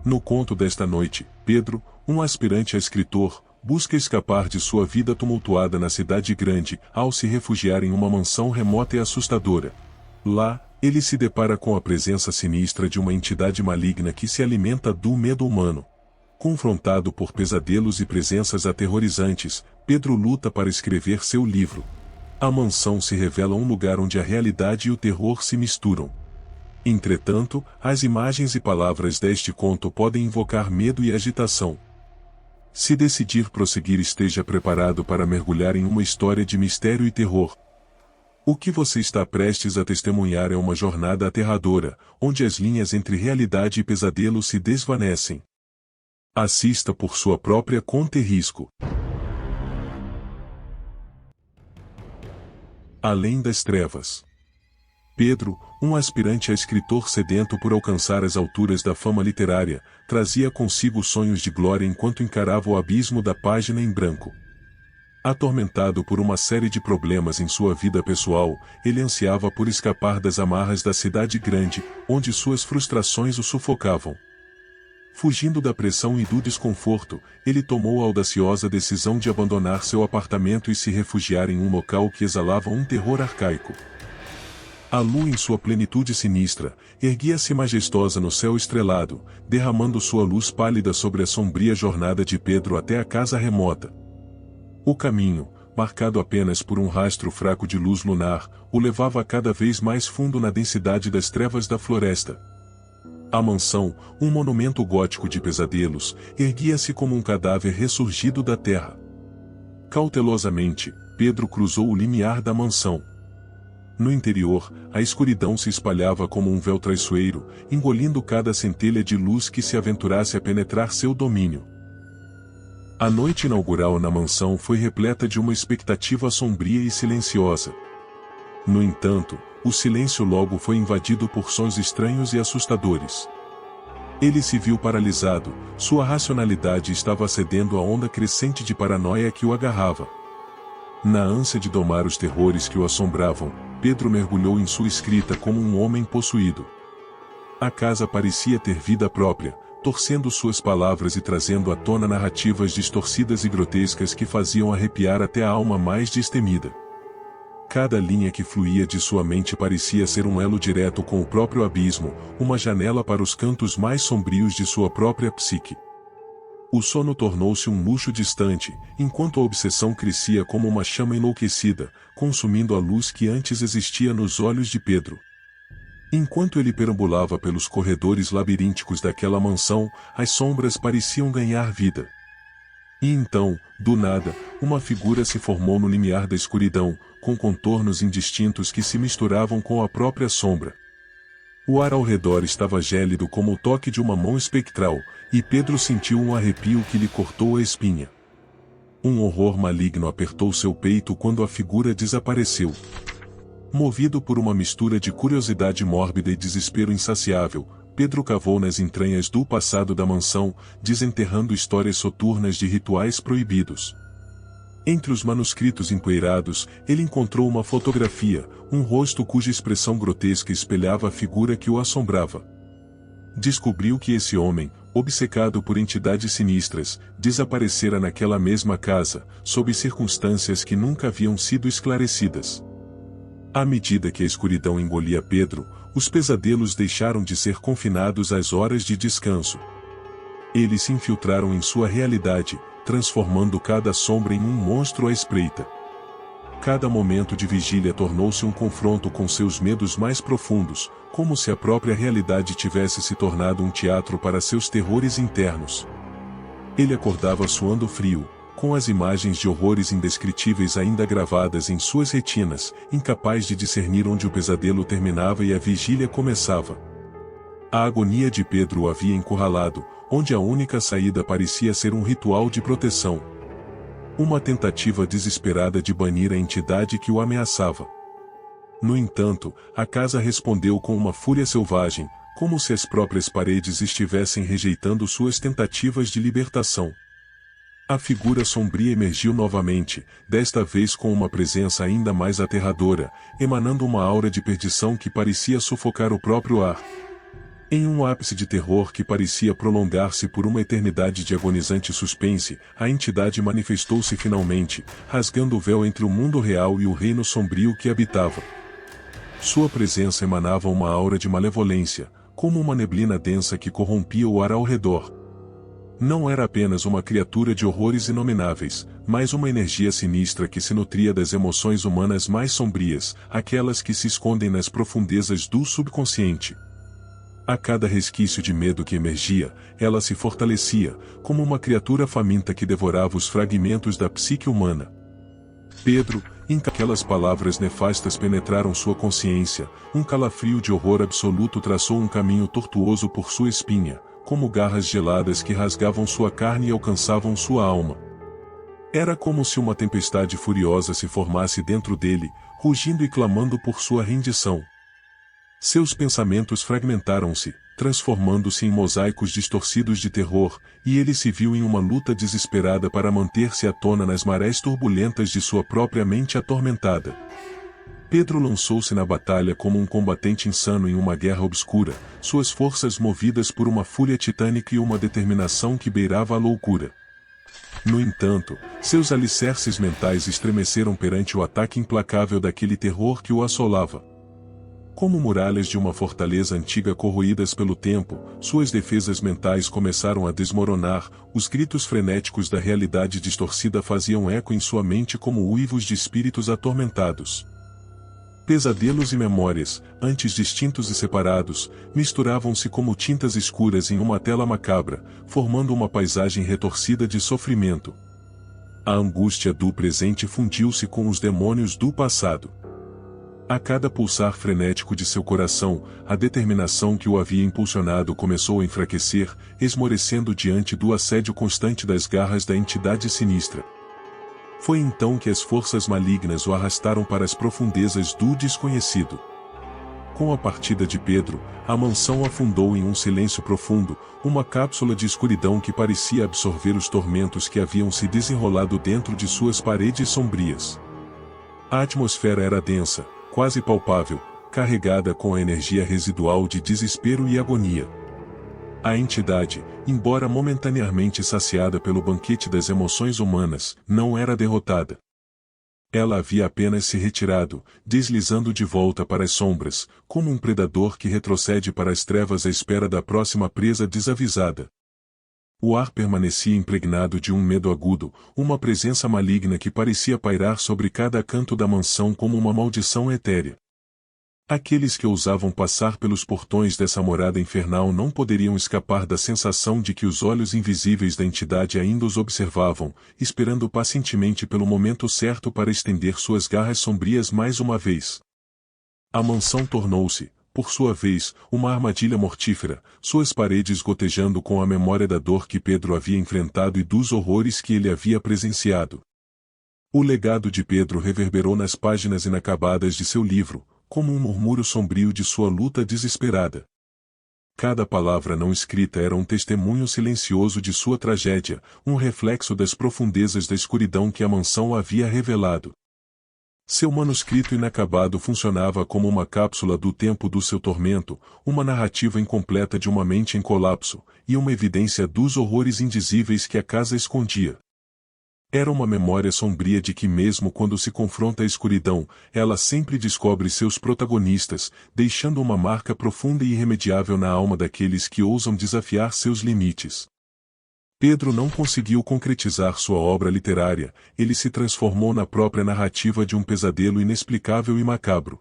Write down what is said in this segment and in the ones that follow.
No conto desta noite, Pedro, um aspirante a escritor, busca escapar de sua vida tumultuada na cidade grande, ao se refugiar em uma mansão remota e assustadora. Lá, ele se depara com a presença sinistra de uma entidade maligna que se alimenta do medo humano. Confrontado por pesadelos e presenças aterrorizantes, Pedro luta para escrever seu livro. A mansão se revela um lugar onde a realidade e o terror se misturam. Entretanto, as imagens e palavras deste conto podem invocar medo e agitação. Se decidir prosseguir, esteja preparado para mergulhar em uma história de mistério e terror. O que você está prestes a testemunhar é uma jornada aterradora, onde as linhas entre realidade e pesadelo se desvanecem. Assista por sua própria conta e risco. Além das trevas. Pedro, um aspirante a escritor sedento por alcançar as alturas da fama literária, trazia consigo sonhos de glória enquanto encarava o abismo da página em branco. Atormentado por uma série de problemas em sua vida pessoal, ele ansiava por escapar das amarras da cidade grande, onde suas frustrações o sufocavam. Fugindo da pressão e do desconforto, ele tomou a audaciosa decisão de abandonar seu apartamento e se refugiar em um local que exalava um terror arcaico. A lua em sua plenitude sinistra, erguia-se majestosa no céu estrelado, derramando sua luz pálida sobre a sombria jornada de Pedro até a casa remota. O caminho, marcado apenas por um rastro fraco de luz lunar, o levava cada vez mais fundo na densidade das trevas da floresta. A mansão, um monumento gótico de pesadelos, erguia-se como um cadáver ressurgido da terra. Cautelosamente, Pedro cruzou o limiar da mansão. No interior, a escuridão se espalhava como um véu traiçoeiro, engolindo cada centelha de luz que se aventurasse a penetrar seu domínio. A noite inaugural na mansão foi repleta de uma expectativa sombria e silenciosa. No entanto, o silêncio logo foi invadido por sons estranhos e assustadores. Ele se viu paralisado, sua racionalidade estava cedendo à onda crescente de paranoia que o agarrava. Na ânsia de domar os terrores que o assombravam, Pedro mergulhou em sua escrita como um homem possuído. A casa parecia ter vida própria, torcendo suas palavras e trazendo à tona narrativas distorcidas e grotescas que faziam arrepiar até a alma mais destemida. Cada linha que fluía de sua mente parecia ser um elo direto com o próprio abismo, uma janela para os cantos mais sombrios de sua própria psique. O sono tornou-se um luxo distante, enquanto a obsessão crescia como uma chama enlouquecida, consumindo a luz que antes existia nos olhos de Pedro. Enquanto ele perambulava pelos corredores labirínticos daquela mansão, as sombras pareciam ganhar vida. E então, do nada, uma figura se formou no limiar da escuridão, com contornos indistintos que se misturavam com a própria sombra. O ar ao redor estava gélido como o toque de uma mão espectral, e Pedro sentiu um arrepio que lhe cortou a espinha. Um horror maligno apertou seu peito quando a figura desapareceu. Movido por uma mistura de curiosidade mórbida e desespero insaciável, Pedro cavou nas entranhas do passado da mansão, desenterrando histórias soturnas de rituais proibidos. Entre os manuscritos empoeirados, ele encontrou uma fotografia, um rosto cuja expressão grotesca espelhava a figura que o assombrava. Descobriu que esse homem, obcecado por entidades sinistras, desaparecera naquela mesma casa, sob circunstâncias que nunca haviam sido esclarecidas. À medida que a escuridão engolia Pedro, os pesadelos deixaram de ser confinados às horas de descanso. Eles se infiltraram em sua realidade, transformando cada sombra em um monstro à espreita. Cada momento de vigília tornou-se um confronto com seus medos mais profundos, como se a própria realidade tivesse se tornado um teatro para seus terrores internos. Ele acordava suando frio, com as imagens de horrores indescritíveis ainda gravadas em suas retinas, incapaz de discernir onde o pesadelo terminava e a vigília começava. A agonia de Pedro o havia encurralado, onde a única saída parecia ser um ritual de proteção. Uma tentativa desesperada de banir a entidade que o ameaçava. No entanto, a casa respondeu com uma fúria selvagem, como se as próprias paredes estivessem rejeitando suas tentativas de libertação. A figura sombria emergiu novamente, desta vez com uma presença ainda mais aterradora, emanando uma aura de perdição que parecia sufocar o próprio ar. Em um ápice de terror que parecia prolongar-se por uma eternidade de agonizante suspense, a entidade manifestou-se finalmente, rasgando o véu entre o mundo real e o reino sombrio que habitava. Sua presença emanava uma aura de malevolência, como uma neblina densa que corrompia o ar ao redor. Não era apenas uma criatura de horrores inomináveis, mas uma energia sinistra que se nutria das emoções humanas mais sombrias, aquelas que se escondem nas profundezas do subconsciente. A cada resquício de medo que emergia, ela se fortalecia, como uma criatura faminta que devorava os fragmentos da psique humana. Pedro, aquelas palavras nefastas penetraram sua consciência, um calafrio de horror absoluto traçou um caminho tortuoso por sua espinha, como garras geladas que rasgavam sua carne e alcançavam sua alma. Era como se uma tempestade furiosa se formasse dentro dele, rugindo e clamando por sua rendição. Seus pensamentos fragmentaram-se, transformando-se em mosaicos distorcidos de terror, e ele se viu em uma luta desesperada para manter-se à tona nas marés turbulentas de sua própria mente atormentada. Pedro lançou-se na batalha como um combatente insano em uma guerra obscura, suas forças movidas por uma fúria titânica e uma determinação que beirava a loucura. No entanto, seus alicerces mentais estremeceram perante o ataque implacável daquele terror que o assolava. Como muralhas de uma fortaleza antiga corroídas pelo tempo, suas defesas mentais começaram a desmoronar, os gritos frenéticos da realidade distorcida faziam eco em sua mente como uivos de espíritos atormentados. Pesadelos e memórias, antes distintos e separados, misturavam-se como tintas escuras em uma tela macabra, formando uma paisagem retorcida de sofrimento. A angústia do presente fundiu-se com os demônios do passado. A cada pulsar frenético de seu coração, a determinação que o havia impulsionado começou a enfraquecer, esmorecendo diante do assédio constante das garras da entidade sinistra. Foi então que as forças malignas o arrastaram para as profundezas do desconhecido. Com a partida de Pedro, a mansão afundou em um silêncio profundo, uma cápsula de escuridão que parecia absorver os tormentos que haviam se desenrolado dentro de suas paredes sombrias. A atmosfera era densa, quase palpável, carregada com a energia residual de desespero e agonia. A entidade, embora momentaneamente saciada pelo banquete das emoções humanas, não era derrotada. Ela havia apenas se retirado, deslizando de volta para as sombras, como um predador que retrocede para as trevas à espera da próxima presa desavisada. O ar permanecia impregnado de um medo agudo, uma presença maligna que parecia pairar sobre cada canto da mansão como uma maldição etérea. Aqueles que ousavam passar pelos portões dessa morada infernal não poderiam escapar da sensação de que os olhos invisíveis da entidade ainda os observavam, esperando pacientemente pelo momento certo para estender suas garras sombrias mais uma vez. A mansão tornou-se, por sua vez, uma armadilha mortífera, suas paredes gotejando com a memória da dor que Pedro havia enfrentado e dos horrores que ele havia presenciado. O legado de Pedro reverberou nas páginas inacabadas de seu livro, como um murmúrio sombrio de sua luta desesperada. Cada palavra não escrita era um testemunho silencioso de sua tragédia, um reflexo das profundezas da escuridão que a mansão havia revelado. Seu manuscrito inacabado funcionava como uma cápsula do tempo do seu tormento, uma narrativa incompleta de uma mente em colapso, e uma evidência dos horrores indizíveis que a casa escondia. Era uma memória sombria de que mesmo quando se confronta a escuridão, ela sempre descobre seus protagonistas, deixando uma marca profunda e irremediável na alma daqueles que ousam desafiar seus limites. Pedro não conseguiu concretizar sua obra literária, ele se transformou na própria narrativa de um pesadelo inexplicável e macabro.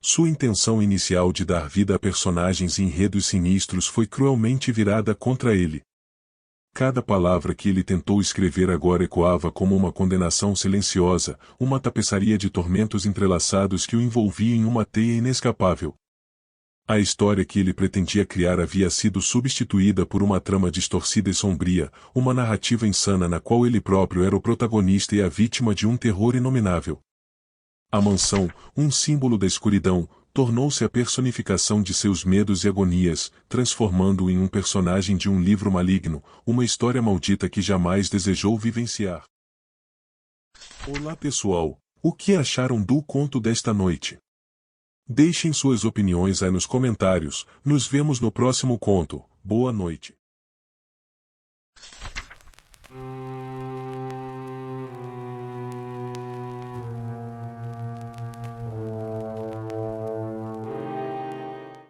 Sua intenção inicial de dar vida a personagens e enredos sinistros foi cruelmente virada contra ele. Cada palavra que ele tentou escrever agora ecoava como uma condenação silenciosa, uma tapeçaria de tormentos entrelaçados que o envolvia em uma teia inescapável. A história que ele pretendia criar havia sido substituída por uma trama distorcida e sombria, uma narrativa insana na qual ele próprio era o protagonista e a vítima de um terror inominável. A mansão, um símbolo da escuridão, tornou-se a personificação de seus medos e agonias, transformando-o em um personagem de um livro maligno, uma história maldita que jamais desejou vivenciar. Olá pessoal, o que acharam do conto desta noite? Deixem suas opiniões aí nos comentários. Nos vemos no próximo conto. Boa noite.